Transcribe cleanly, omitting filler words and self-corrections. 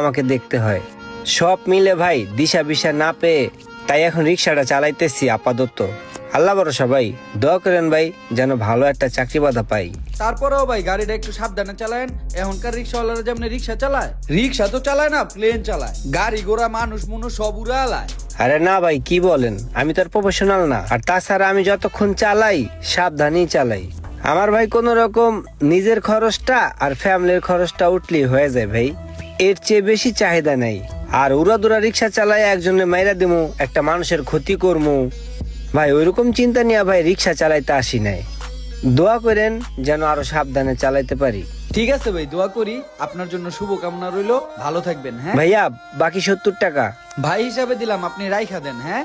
আমাকে দেখতে হয়। সব মিলে ভাই দিশা বিশা না পেয়ে তাই এখন রিক্সাটা চালাইতেছি আপাতত। আল্লাহ ভরসা ভাই, দোয়া করেন ভাই যেন ভালো একটা চাকরি বাধা পাই। তারপরেও ভাই গাড়িটা একটু সাবধানে চালায়েন। এখনকার রিক্সাওয়ালারা যেমন রিক্সা চালায়, রিক্সা তো চালায় না, প্লেন চালায়। গাড়ি ঘোড়া মানুষ সব উড়ালায়। আরে না ভাই কি বলেন, আমি তো আর প্রফেশনাল না। আর তাছাড়া আমি যতক্ষণ চালাই সাবধানেই চালাই। আমার ভাই কোন রকম নিজের খরচটা আর ফ্যামিলির খরচটা উঠলেই হয়ে যায় ভাই, এর চেয়ে বেশি চাহিদা নাই। আর উড়াদুরা রিক্সা চালাই একজনে মাইরা দিমু, একটা মানুষের ক্ষতি করমু ভাই, ওইরকম চিন্তা নিয়ে ভাই রিক্সা চালাইতে আসি নাই। দোয়া করেন যেন আরো সাবধানে চালাইতে পারি। ঠিক আছে ভাই, দোয়া করি। আপনার জন্য শুভকামনা রইলো, ভালো থাকবেন। হ্যাঁ ভাইয়া বাকি 70 টাকা। ভাই হিসাবে দিলাম, আপনি রাইখা দেন। হ্যাঁ।